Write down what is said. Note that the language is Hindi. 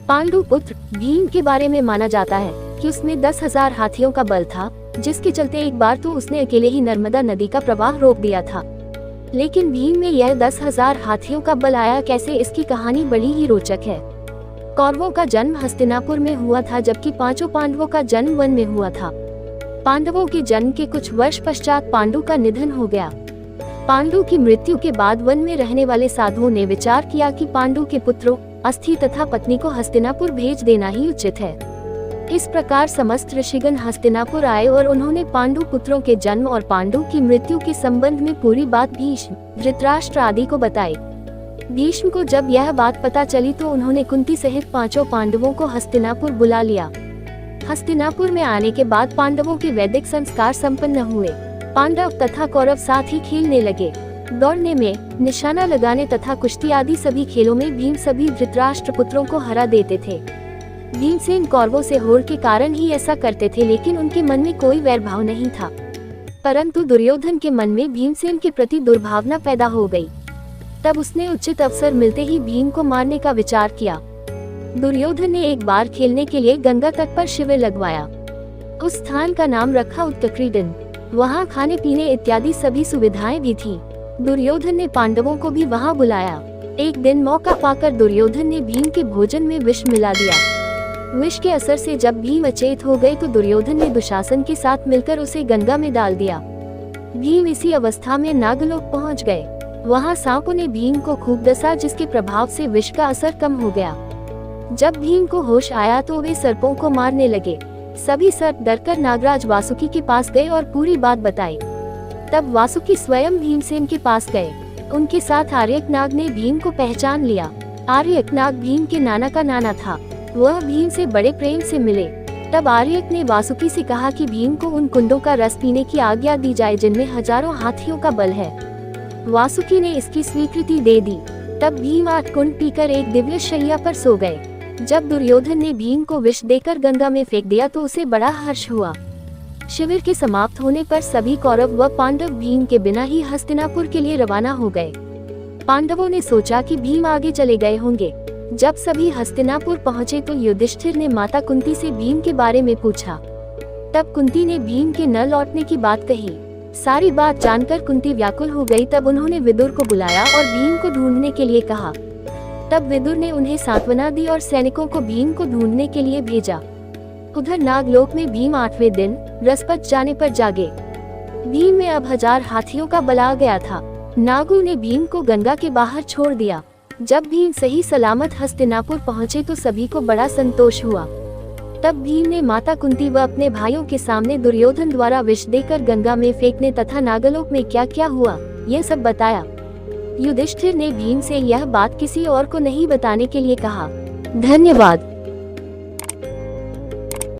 पांडु पुत्र भीम के बारे में माना जाता है कि उसमें 10,000 हाथियों का बल था, जिसके चलते एक बार तो उसने अकेले ही नर्मदा नदी का प्रवाह रोक दिया था। लेकिन भीम में यह 10,000 हाथियों का बल आया कैसे, इसकी कहानी बड़ी ही रोचक है। कौरवों का जन्म हस्तिनापुर में हुआ था, जबकि पांचों पांडवों का जन्म वन में हुआ था। पांडवों के जन्म के कुछ वर्ष पश्चात पांडु का निधन हो गया। पांडु की मृत्यु के बाद वन में रहने वाले साधुओं ने विचार किया कि पांडु के पुत्रों, अस्थि तथा पत्नी को हस्तिनापुर भेज देना ही उचित है। इस प्रकार समस्त ऋषिगण हस्तिनापुर आए और उन्होंने पांडु पुत्रों के जन्म और पांडु की मृत्यु के संबंध में पूरी बात भीष्म, धृतराष्ट्र आदि को बताई। भीष्म को जब यह बात पता चली तो उन्होंने कुंती सहित पांचों पांडवों को हस्तिनापुर बुला लिया। हस्तिनापुर में आने के बाद पांडवों के वैदिक संस्कार संपन्न हुए। पांडव तथा कौरव साथ ही खेलने लगे। दौड़ने में, निशाना लगाने तथा कुश्ती आदि सभी खेलों में भीम सभी धृतराष्ट्र पुत्रों को हरा देते थे। भीमसेन कौरवों से होड़ के कारण ही ऐसा करते थे, लेकिन उनके मन में कोई वैरभाव नहीं था। परंतु दुर्योधन के मन में भीमसेन के प्रति दुर्भावना पैदा हो गई। तब उसने उचित अवसर मिलते ही भीम को मारने का विचार किया। दुर्योधन ने एक बार खेलने के लिए गंगा तट पर शिविर लगवाया। उस स्थान का नाम रखा उत्तक्रीडन। वहाँ खाने पीने इत्यादि सभी सुविधाएं भी थी। दुर्योधन ने पांडवों को भी वहाँ बुलाया। एक दिन मौका पाकर दुर्योधन ने भीम के भोजन में विष मिला दिया। विष के असर से जब भीम अचेत हो गए तो दुर्योधन ने दुशासन के साथ मिलकर उसे गंगा में डाल दिया। भीम इसी अवस्था में नागलोक पहुँच गए। वहाँ सांपों ने भीम को खूब डसा, जिसके प्रभाव से विष का असर कम हो गया। जब भीम को होश आया तो वे सर्पों को मारने लगे। सभी सर्प डरकर नागराज वासुकी के पास गए और पूरी बात बताई। तब वासुकी स्वयं भीमसेन के पास गए। उनके साथ आर्यकनाग ने भीम को पहचान लिया। आर्यकनाग भीम के नाना का नाना था। वह भीम से बड़े प्रेम से मिले। तब आर्यक ने वासुकी से कहा कि भीम को उन कुंडों का रस पीने की आज्ञा दी जाए जिनमें हजारों हाथियों का बल है। वासुकी ने इसकी स्वीकृति दे दी। तब भीम 8 कुंड पीकर एक दिव्य शैया पर सो गए। जब दुर्योधन ने भीम को विष देकर गंगा में फेंक दिया तो उसे बड़ा हर्ष हुआ। शिविर के समाप्त होने पर सभी कौरव व पांडव भीम के बिना ही हस्तिनापुर के लिए रवाना हो गए। पांडवों ने सोचा कि भीम आगे चले गए होंगे। जब सभी हस्तिनापुर पहुंचे तो युधिष्ठिर ने माता कुंती से भीम के बारे में पूछा। तब कुंती ने भीम के न लौटने की बात कही। सारी बात जानकर कुंती व्याकुल हो गई। तब उन्होंने विदुर को बुलाया और भीम को ढूंढने के लिए कहा। तब विदुर ने उन्हें सांत्वना दी और सैनिकों को भीम को ढूंढने के लिए भेजा। उधर नागलोक में भीम 8वें दिन बृहस्पति जाने पर जागे। भीम में अब 1000 हाथियों का बल आ गया था। नागों ने भीम को गंगा के बाहर छोड़ दिया। जब भीम सही सलामत हस्तिनापुर पहुंचे तो सभी को बड़ा संतोष हुआ। तब भीम ने माता कुंती व अपने भाइयों के सामने दुर्योधन द्वारा विष देकर गंगा में फेंकने तथा नागलोक में क्या क्या हुआ यह सब बताया। युधिष्ठिर ने भीम से यह बात किसी और को नहीं बताने के लिए कहा। धन्यवाद।